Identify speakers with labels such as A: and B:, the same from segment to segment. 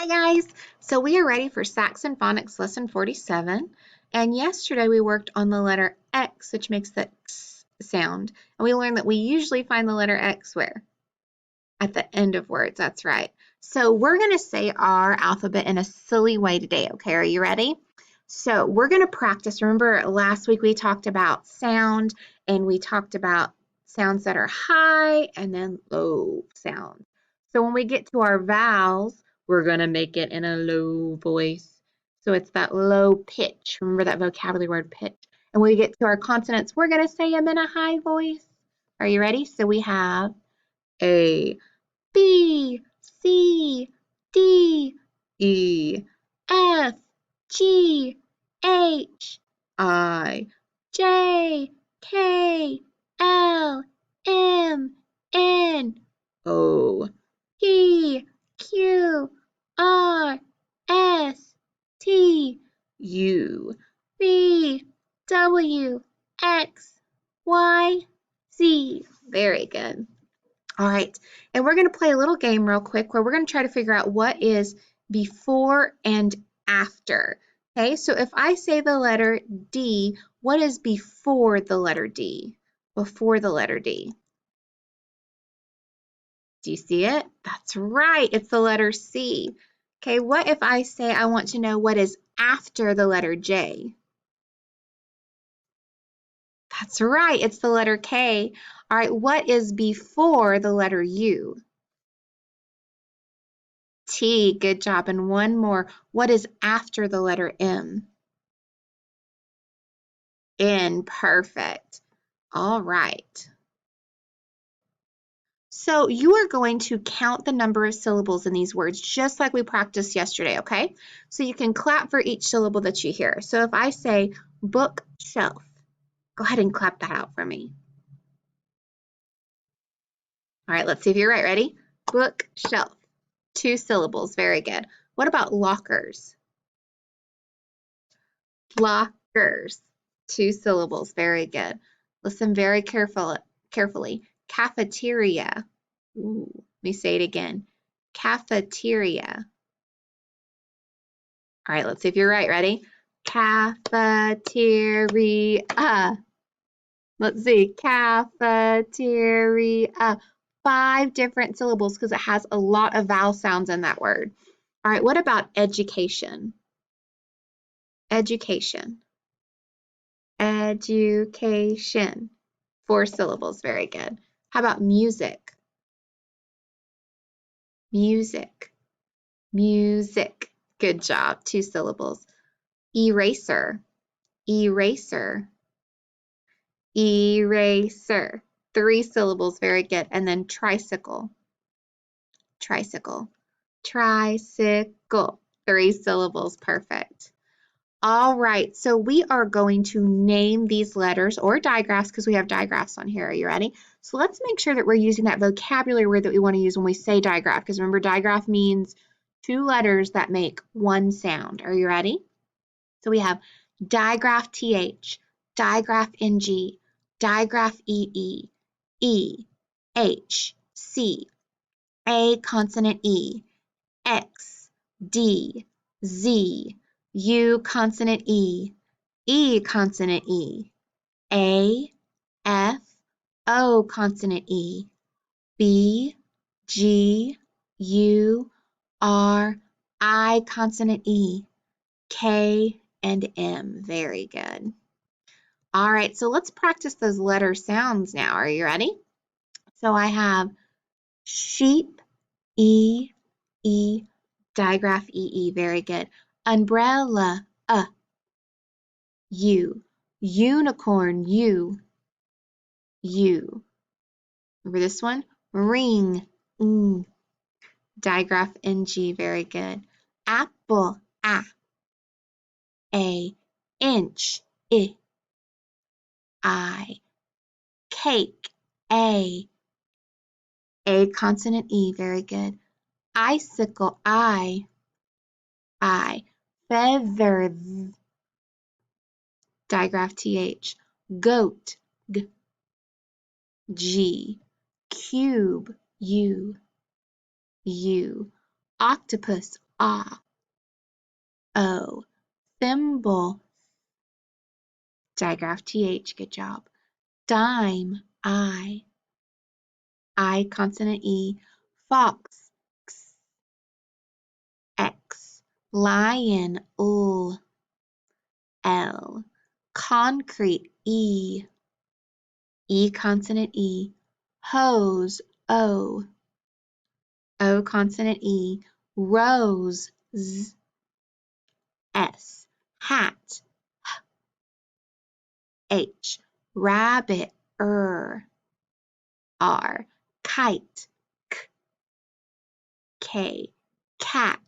A: Hi guys! So we are ready for Saxon Phonics Lesson 47, and yesterday we worked on the letter X, which makes the X sound, and we learned that we usually find the letter X where? At the end of words, that's right. So we're going to say our alphabet in a silly way today, okay? Are you ready? So we're going to practice. Remember last week we talked about sound, and we talked about sounds that are high and then low sounds. So when we get to our vowels, we're going to make it in a low voice. So it's that low pitch. Remember that vocabulary word, pitch. And when we get to our consonants, we're going to say them in a high voice. Are you ready? So we have A, B, C, D, E, F, G, H, I, J, K, L, M, N, O, P, Q, R, S, T, U, V, W, X, Y, Z. Very good. All right, and we're going to play a little game real quick where we're going to try to figure out what is before and after. Okay, so if I say the letter D, what is before the letter D? Before the letter D. Do you see it? That's right, it's the letter C. Okay, what if I say I want to know what is after the letter J? That's right, it's the letter K. All right, what is before the letter U? T, good job. And one more. What is after the letter M? N, perfect. All right. So you are going to count the number of syllables in these words just like we practiced yesterday, okay? So you can clap for each syllable that you hear. So if I say bookshelf, go ahead and clap that out for me. All right, let's see if you're right. Ready? Bookshelf. 2 syllables. Very good. What about lockers? Lockers. 2 syllables. Very good. Listen very carefully. Cafeteria. Ooh, let me say it again. Cafeteria. All right, let's see if you're right. Ready? Cafeteria. Let's see. Cafeteria. 5 different syllables because it has a lot of vowel sounds in that word. All right, what about education? Education. Education. 4 syllables. Very good. How about music? Music. Music. Good job. 2 syllables. Eraser. Eraser. Eraser. 3 syllables. Very good. And then tricycle. Tricycle. Tricycle. 3 syllables. Perfect. All right, so we are going to name these letters or digraphs because we have digraphs on here. Are you ready? So let's make sure that we're using that vocabulary word that we want to use when we say digraph, because remember, digraph means 2 letters that make one sound. Are you ready? So we have digraph TH, digraph NG, digraph EE, E, H, C, A consonant E, X, D, Z, U consonant E, E consonant E, A, F, O consonant E, B, G, U, R, I consonant E, K, and M. Very good. All right, so let's practice those letter sounds now. Are you ready? So I have sheep, E, E, digraph EE. Very good. Umbrella, U. Unicorn, U. U. Remember this one? Ring, digraph NG. Very good. Apple, A. Inch, I. Cake, A consonant E. Very good. Icicle, I. Feather, digraph TH. Goat, G. Cube, U. Octopus, ah, o. Thimble, digraph th, good job. Dime, I consonant e. Fox, x. Lion, l. Concrete, e consonant e. Hose, o consonant e. Rose, z. Hat, h. Rabbit, r. Kite, k. Cat,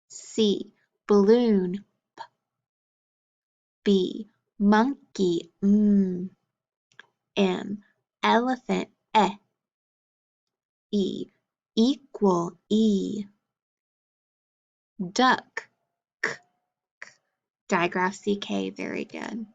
A: c. Balloon, b. Monkey, m. Elephant, e. Equal, e. Duck, digraph ck, very good.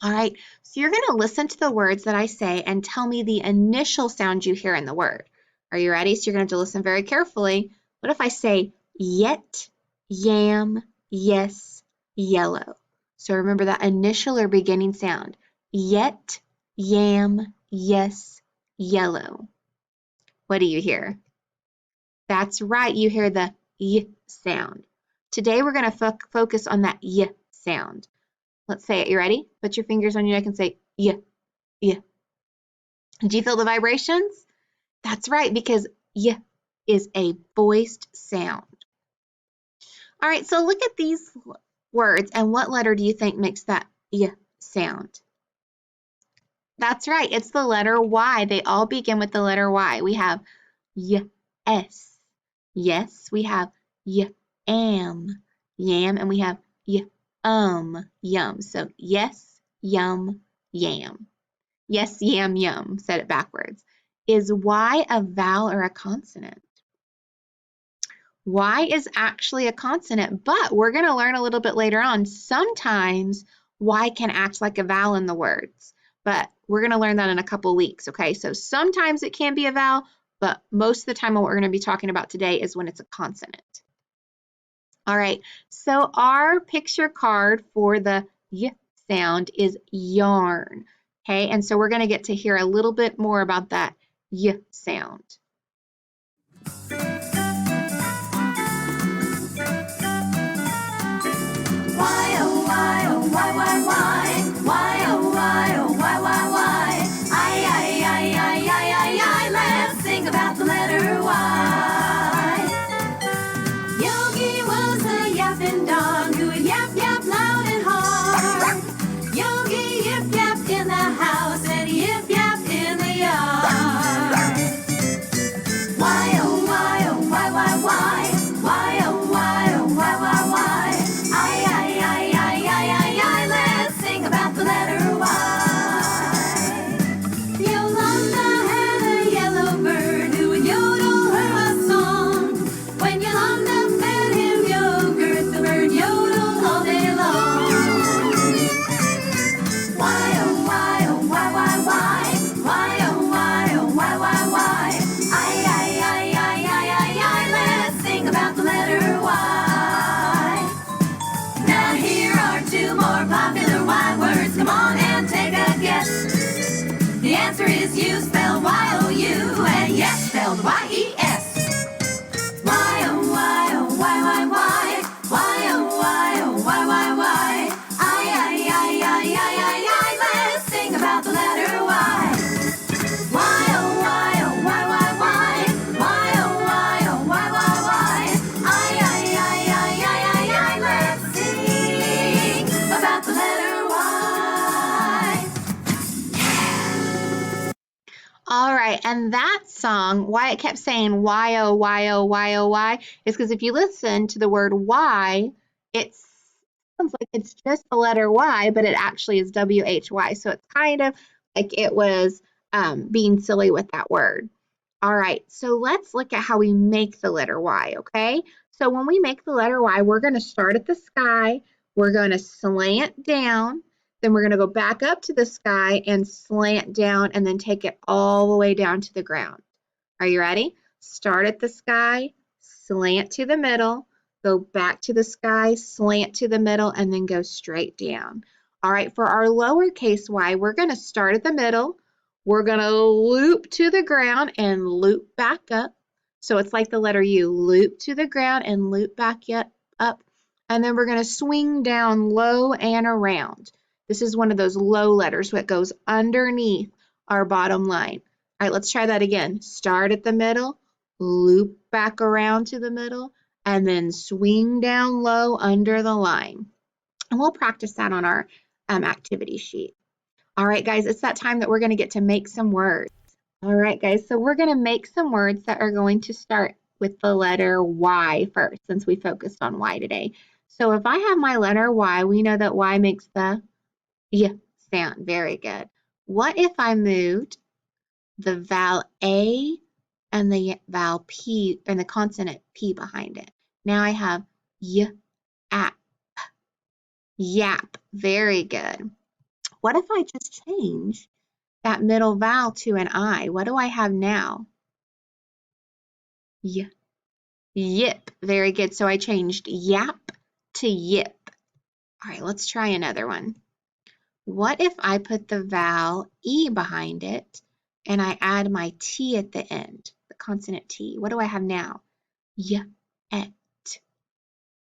A: All right, so you're going to listen to the words that I say and tell me the initial sound you hear in the word. Are you ready? So you're going to have to listen very carefully. What if I say yet, yam, yes, yellow? So remember that initial or beginning sound. Yet, yam, yes, yellow. What do you hear? That's right, you hear the y sound. Today we're going to focus on that y sound. Let's say it. You ready? Put your fingers on your neck and say y, y. Do you feel the vibrations? That's right, because y is a voiced sound. All right, so look at these words, and what letter do you think makes that y sound? That's right, it's the letter Y. They all begin with the letter Y. We have yes. Yes, we have yam, and we have yum. So yes, yum, yam. Yes, yam, yum. Said it backwards. Is Y a vowel or a consonant? Y is actually a consonant, but we're going to learn a little bit later on. Sometimes Y can act like a vowel in the words, but we're going to learn that in a couple weeks, okay? So sometimes it can be a vowel, but most of the time what we're going to be talking about today is when it's a consonant. All right, so our picture card for the y sound is yarn, okay? And so we're going to get to hear a little bit more about that y sound.
B: Why, oh, why, oh, why, why, why? Why, oh, why, oh, why, why, why? I, let's sing about the letter Y. Yogi was a yapping dog who would yap, yap loud and hard. Yogi yip, yapped in the house and he yip, yapped in the yard. Why, oh, why, oh, why, why, why? Why, oh, why, oh, why, why, why? Let's sing about the letter Y. Yolanda had a yellow bird who would yodel her a song. When Yolanda fed him yogurt, the bird yodeled all day long. Why, oh, why, oh, why, why, why? Why, oh, why, oh, why, why, why? Let's sing about the letter Y. Now here are two more popular Y words. Come on and take a guess. The answer is you spelled Y-O-U and yes spelled Y-E-S. Why, oh, why, oh, why, why? Why, oh, why, oh, why, why? Let's sing about the letter Y. Why, oh, why, oh, why? Why, oh, why, oh, why? Let's sing about the letter Y.
A: All right, and that song, why it kept saying why, oh, why, oh, why, oh, why, is because if you listen to the word Y, it sounds like it's just the letter Y, but it actually is W-H-Y. So it's kind of like it was being silly with that word. All right, so let's look at how we make the letter Y, okay? So when we make the letter Y, we're going to start at the sky, we're going to slant down, then we're going to go back up to the sky and slant down and then take it all the way down to the ground. Are you ready? Start at the sky, slant to the middle, go back to the sky, slant to the middle, and then go straight down. All right, for our lowercase y, we're going to start at the middle. We're going to loop to the ground and loop back up. So it's like the letter U, loop to the ground and loop back up. And then we're going to swing down low and around. This is one of those low letters that goes underneath our bottom line. All right, let's try that again. Start at the middle, loop back around to the middle, and then swing down low under the line. And we'll practice that on our activity sheet. All right, guys, it's that time that we're going to get to make some words. All right, guys, so we're going to make some words that are going to start with the letter Y first, since we focused on Y today. So if I have my letter Y, we know that Y makes the Y sound. Very good. What if I moved the vowel A and the vowel P and the consonant P behind it? Now I have Y, ap, yap. Very good. What if I just change that middle vowel to an I? What do I have now? Y, yip. Very good. So I changed yap to yip. All right, let's try another one. What if I put the vowel E behind it and I add my T at the end, the consonant T? What do I have now? Yet.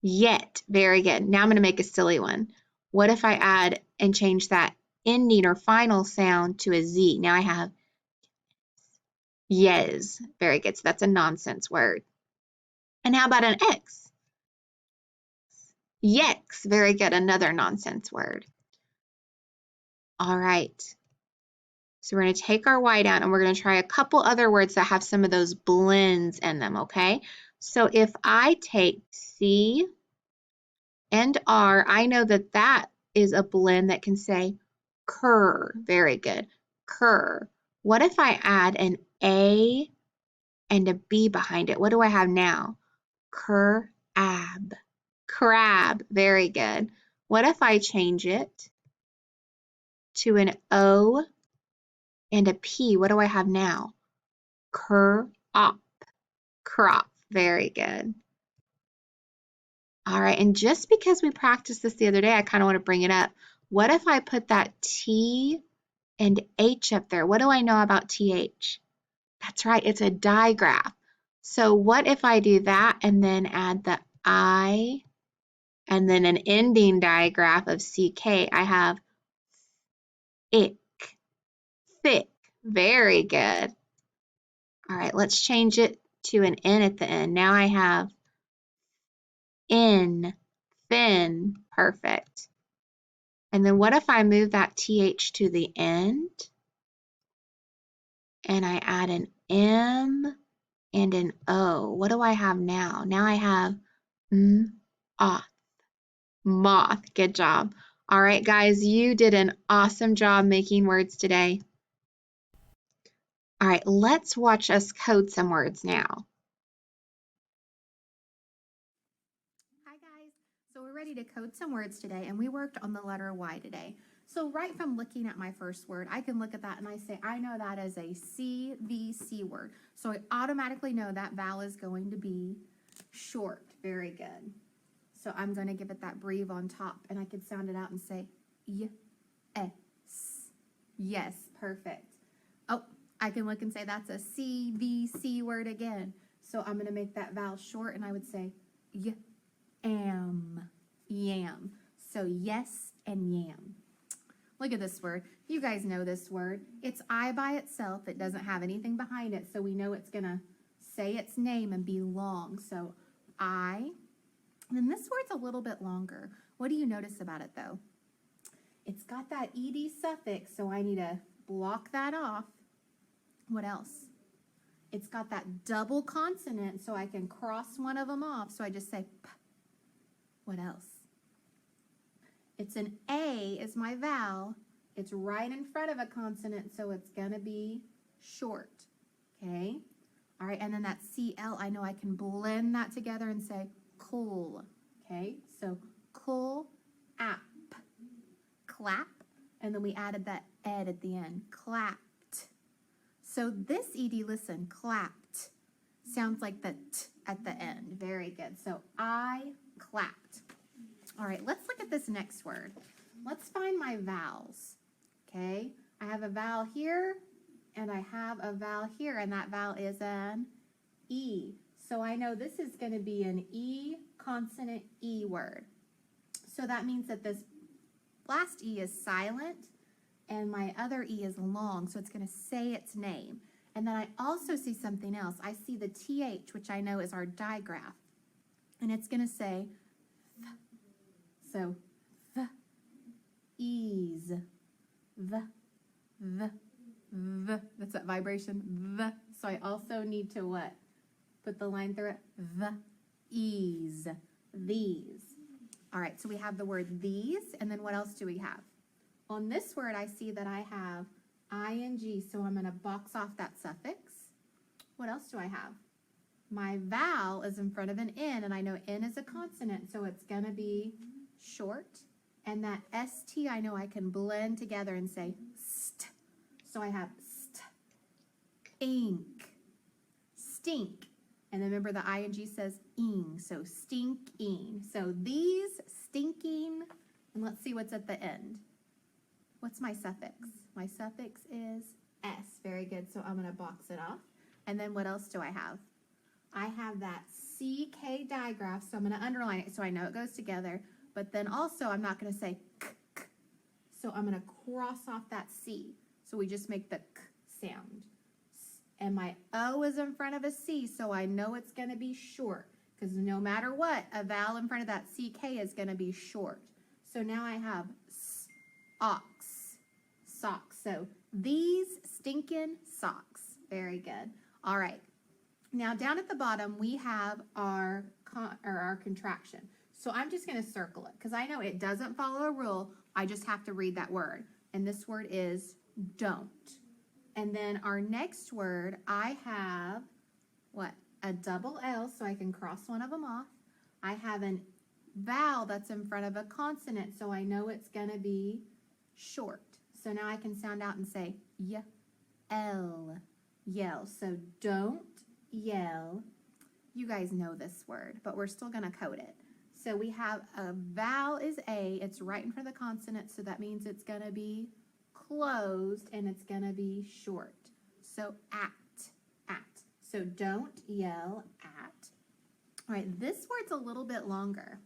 A: Yet. Very good. Now I'm going to make a silly one. What if I add and change that ending or final sound to a Z? Now I have yes. Very good. So that's a nonsense word. And how about an X? Yex. Very good. Another nonsense word. All right. So we're going to take our Y down and we're going to try a couple other words that have some of those blends in them, okay? So if I take C and R, I know that that is a blend that can say cur. Very good. Cur. What if I add an A and a B behind it? What do I have now? Cur-ab. Crab. Very good. What if I change it to an O and a P? What do I have now? Crop. Crop. Very good. All right, and just because we practiced this the other day, I kind of want to bring it up. What if I put that T and H up there? What do I know about TH? That's right, it's a digraph. So what if I do that and then add the I and then an ending digraph of CK? I have ick, thick. Very good. All right, let's change it to an N at the end. Now I have in, thin. Perfect. And then what if I move that TH to the end and I add an M and an O? What do I have now? Now I have off, moth. Good job. All right, guys, you did an awesome job making words today. All right, let's watch us code some words now.
C: Hi guys, so we're ready to code some words today and we worked on the letter Y today. So right from looking at my first word, I can look at that and I say, I know that is a CVC word. So I automatically know that vowel is going to be short. Very good. So I'm going to give it that breathe on top and I could sound it out and say yes. Yes, perfect. Oh, I can look and say that's a CVC word again. So I'm going to make that vowel short and I would say yam. So yes and yam. Look at this word. You guys know this word. It's I by itself. It doesn't have anything behind it, so we know it's going to say its name and be long. So I. And then this word's a little bit longer. What do you notice about it, though? It's got that ed suffix, so I need to block that off. What else? It's got that double consonant, so I can cross one of them off. So I just say p. What else? It's an A is my vowel. It's right in front of a consonant, so it's going to be short. Okay? All right, and then that CL, I know I can blend that together and say cool. Okay? So cool, app, clap, and then we added that ed at the end. Clapped. So this ed, listen, clapped. sounds like the t at the end. Very good. So I clapped. All right, let's look at this next word. Let's find my vowels. Okay, I have a vowel here and I have a vowel here, and that vowel is an E. So I know this is going to be an E consonant E word. So that means that this last E is silent and my other E is long, so it's going to say its name. And then I also see something else. I see the TH, which I know is our digraph, and it's going to say th. So th, ease, the, that's that vibration, the. So I also need to what? Put the line through it, the, ease, these. All right, so we have the word these, and then what else do we have? On this word, I see that I have ing, so I'm going to box off that suffix. What else do I have? My vowel is in front of an N, and I know N is a consonant, so it's going to be short. And that ST, I know I can blend together and say st. So I have st, ink, stink. And then remember the ing says ing, so stinking. So these, stinking, and let's see what's at the end. What's my suffix? My suffix is S. Very good, so I'm going to box it off. And then what else do I have? I have that CK digraph, so I'm going to underline it so I know it goes together. But then also I'm not going to say k, k, so I'm going to cross off that C. So we just make the k sound. And my O is in front of a C, so I know it's going to be short, because no matter what, a vowel in front of that CK is going to be short. So now I have s, ox, socks. So these stinking socks. Very good. All right. Now down at the bottom, we have our contraction. So I'm just going to circle it, because I know it doesn't follow a rule. I just have to read that word. And this word is don't. And then our next word, I have, what? A double L, so I can cross one of them off. I have an vowel that's in front of a consonant, so I know it's going to be short. So now I can sound out and say y, l, yell. So don't yell. You guys know this word, but we're still going to code it. So we have a vowel is A. It's right in front of the consonant, so that means it's going to be closed and it's going to be short. So at. So don't yell at. All right, this word's a little bit longer.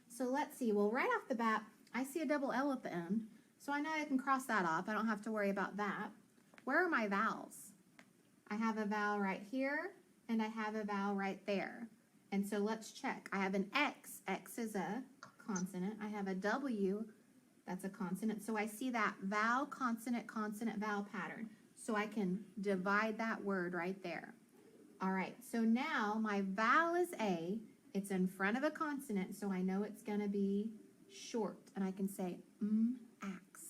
C: So let's see. Well, right off the bat, I see a double L at the end. So I know I can cross that off. I don't have to worry about that. Where are my vowels? I have a vowel right here, and I have a vowel right there. And so let's check. I have an X. X is a consonant. I have a W. That's a consonant. So I see that vowel, consonant, consonant, vowel pattern. So I can divide that word right there. All right. So now my vowel is A. It's in front of a consonant, so I know it's going to be short. And I can say ax,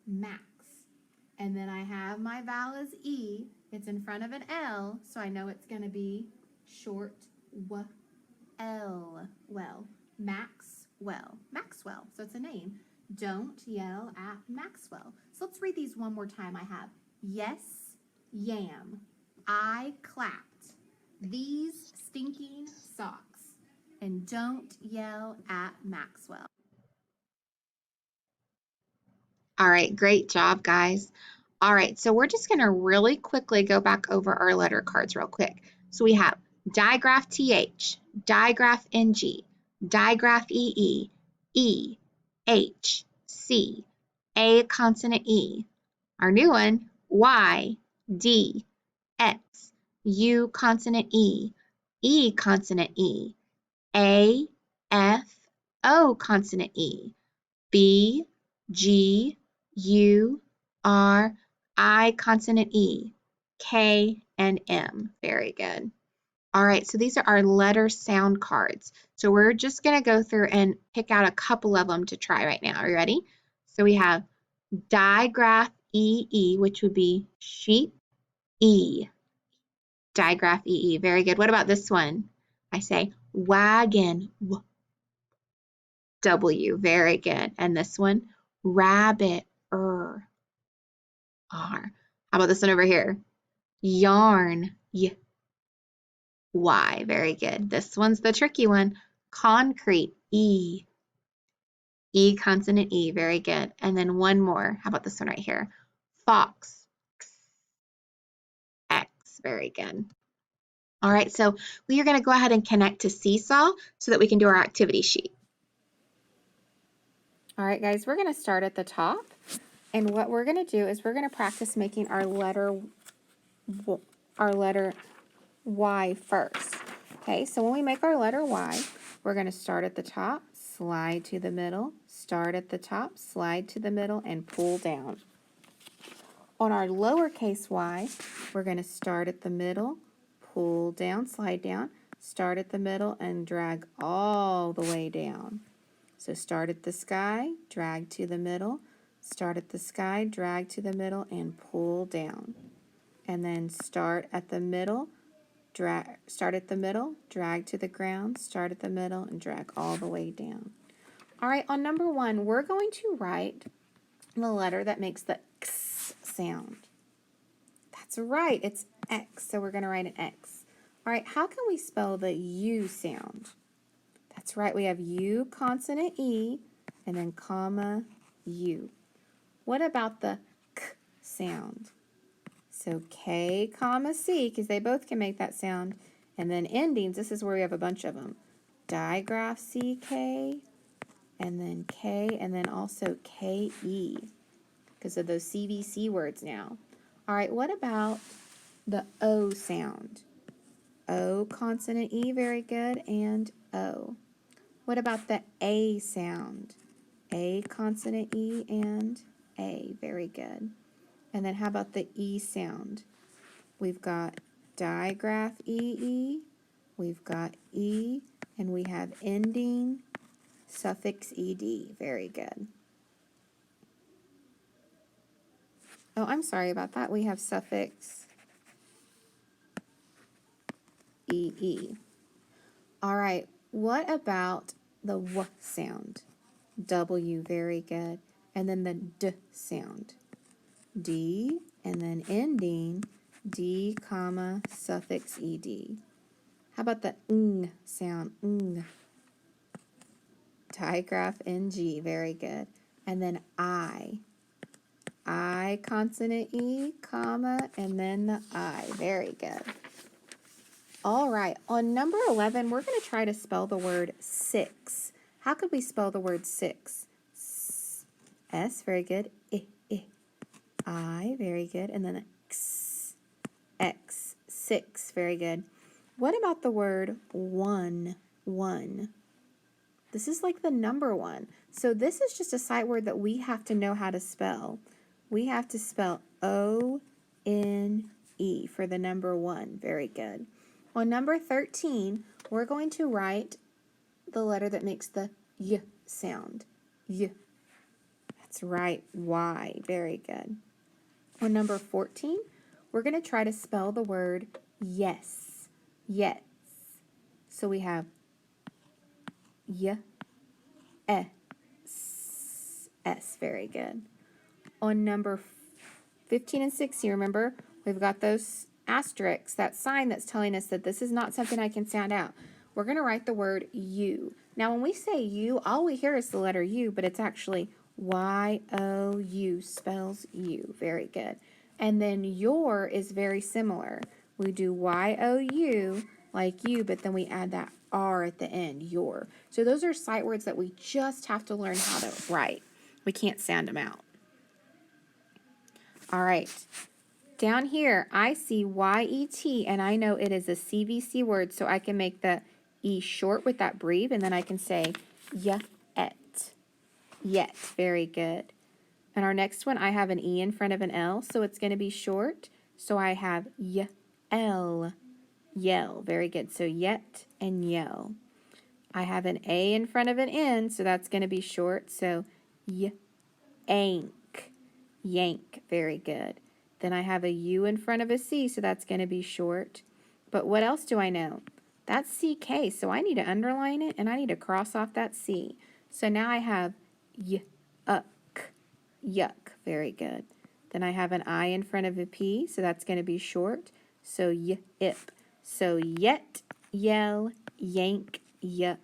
C: max. And then I have my vowel is E. It's in front of an L, so I know it's going to be short, L, well, Maxwell, Maxwell, so it's a name. Don't yell at Maxwell. So let's read these one more time. I have yes, yam, I clapped, these stinking socks, and don't yell at Maxwell.
A: All right, great job, guys. All right, so we're just going to really quickly go back over our letter cards real quick. So we have digraph TH, digraph NG, digraph EE, E, H, C, A consonant E. Our new one, Y, D, X, U consonant E, E consonant E, A, F, O consonant E, B, G, U, R, I consonant E, K, and M. Very good. All right, so these are our letter sound cards. So we're just going to go through and pick out a couple of them to try right now. Are you ready? So we have digraph EE, which would be sheep, E. Digraph EE. Very good. What about this one? I say wagon, W. Very good. And this one, rabbit, R. How about this one over here? Yarn, Y. Y. Very good. This one's the tricky one. Concrete. E. E consonant E. Very good. And then one more. How about this one right here? Fox. X. Very good. All right, so we are going to go ahead and connect to Seesaw so that we can do our activity sheet.
C: All right, guys, we're going to start at the top. And what we're going to do is we're going to practice making our letter Y first. Okay, so when we make our letter Y, we're going to start at the top, slide to the middle, start at the top, slide to the middle, and pull down. On our lowercase y, we're going to start at the middle, pull down, slide down, start at the middle, and drag all the way down. So start at the sky, drag to the middle, start at the sky, drag to the middle, and pull down. And then start at the middle, drag to the ground, start at the middle, and drag all the way down. All right, on number 1, we're going to write the letter that makes the X sound. That's right, it's X, so we're going to write an X. All right, how can we spell the U sound? That's right, we have U consonant E and then comma U. What about the K sound? So K comma C, because they both can make that sound. And then endings, this is where we have a bunch of them. Digraph CK, and then K, and then also KE, because of those CVC words now. All right, what about the O sound? O consonant E, very good, and O. What about the A sound? A consonant E and A, very good. And then how about the E sound? We've got digraph EE, we've got E, and we have ending suffix ED, very good. Oh, I'm sorry about that. We have suffix EE. All right, what about the W sound? W, very good. And then the D sound. D, and then ending D, comma, suffix ED. How about the ng sound? Ng. Digraph NG, very good. And then I consonant E, comma, and then the I, very good. All right, on number 11, we're going to try to spell the word six. How could we spell the word six? S, very good. I, very good. And then X, six, very good. What about the word one? This is like the number one. So this is just a sight word that we have to know how to spell. We have to spell O-N-E for the number 1. Very good. On number 13, we're going to write the letter that makes the Y sound. Y. That's right, Y. Very good. On number 14, we're going to try to spell the word yes. Yes. So we have Y, S, S. Very good. On number 15 and 16, remember, we've got those asterisks, that sign that's telling us that this is not something I can sound out. We're going to write the word U. Now, when we say U, all we hear is the letter U, but it's actually Y-O-U, spells U. Very good. And then your is very similar. We do Y-O-U like you, but then we add that R at the end, your. So those are sight words that we just have to learn how to write. We can't sound them out. All right. Down here, I see Y-E-T, and I know it is a CVC word, so I can make the E short with that breathe, and then I can say yet. Yet. Very good. And our next one, I have an E in front of an L, so it's going to be short. So I have Y-L. Yell. Very good. So yet and yell. I have an A in front of an N, so that's going to be short. So yank. Yank. Very good. Then I have a U in front of a C, so that's going to be short. But what else do I know? That's CK, so I need to underline it, and I need to cross off that C. So now I have yuck. Yuck. Very good. Then I have an I in front of a P, so that's going to be short. So yip. So yet, yell, yank, yuck,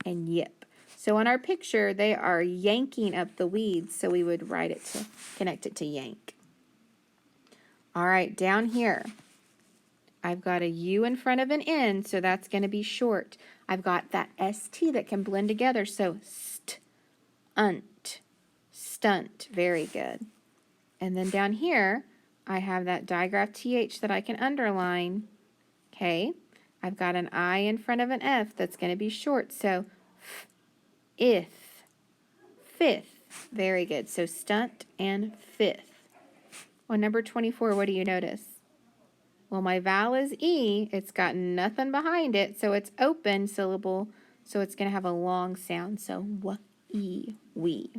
C: and yip. So on our picture, they are yanking up the weeds, so we would write it to connect it to yank. All right, down here, I've got a U in front of an N, so that's going to be short. I've got that ST that can blend together, so stunt, very good. And then down here, I have that digraph TH that I can underline, okay? I've got an I in front of an F that's going to be short, so fifth, very good. So stunt and fifth. On number 24, what do you notice? Well, my vowel is E. It's got nothing behind it, so it's open syllable, so it's going to have a long sound. So w-e, we.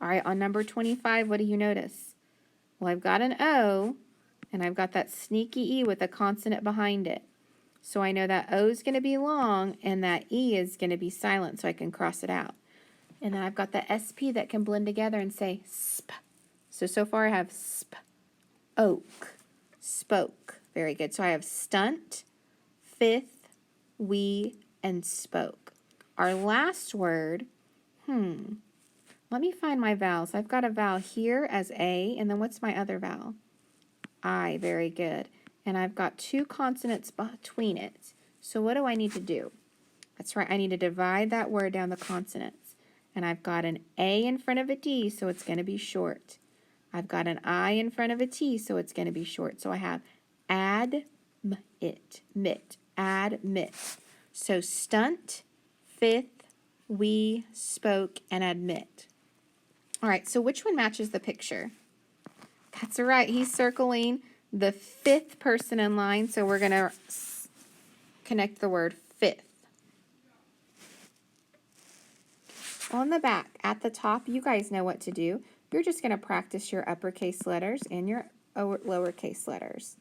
C: All right, on number 25, what do you notice? Well, I've got an O, and I've got that sneaky E with a consonant behind it. So I know that O is going to be long, and that E is going to be silent, so I can cross it out. And then I've got the SP that can blend together and say sp. So far I have sp, oak, spoke. Very good. So I have stunt, fifth, we, and spoke. Our last word, let me find my vowels. I've got a vowel here as A, and then what's my other vowel? I, very good. And I've got two consonants between it. So what do I need to do? That's right, I need to divide that word down the consonants. And I've got an A in front of a D, so it's going to be short. I've got an I in front of a T, so it's going to be short. So I have admit. So stunt, fifth, we, spoke, and admit. All right, so which one matches the picture? That's right, he's circling the fifth person in line, so we're going to connect the word fifth. On the back, at the top, you guys know what to do. You're just going to practice your uppercase letters and your lowercase letters.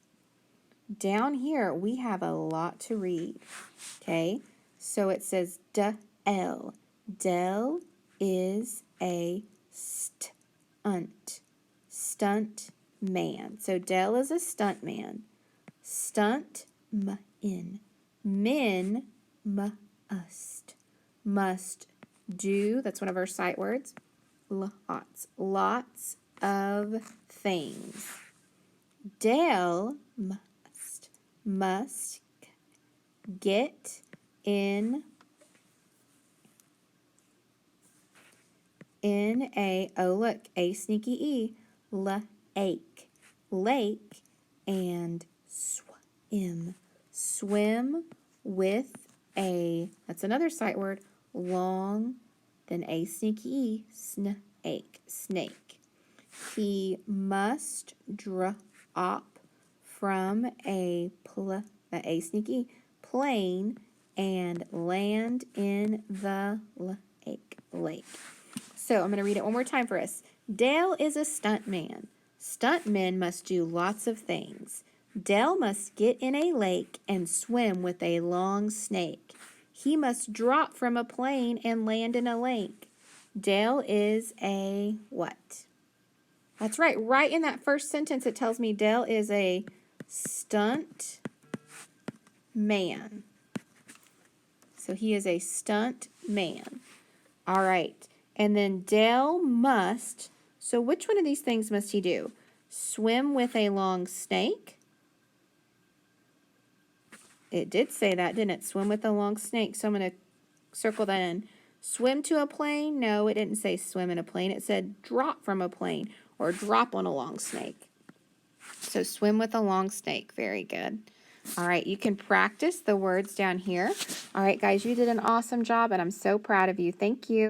C: Down here, we have a lot to read, okay? So it says D-L. Del is a stunt man. So Del is a stunt man. Stunt in. Min must do, that's one of our sight words. Lots of things. Dale must get in a, oh look, a sneaky E, lake, and swim with a, that's another sight word, long, then a sneaky E, snake. He must drop from a sneaky plane and land in the lake. So I'm going to read it one more time for us. Dale is a stunt man. Stuntmen must do lots of things. Dale must get in a lake and swim with a long snake. He must drop from a plane and land in a lake. Dale is a what? That's right. Right in that first sentence, it tells me Dale is a stunt man. So he is a stunt man. All right. And then Dale must, so which one of these things must he do? Swim with a long snake? It did say that, didn't it? Swim with a long snake. So I'm going to circle that in. Swim to a plane? No, it didn't say swim in a plane. It said drop from a plane or drop on a long snake. So swim with a long snake. Very good. All right, you can practice the words down here. All right, guys, you did an awesome job, and I'm so proud of you. Thank you.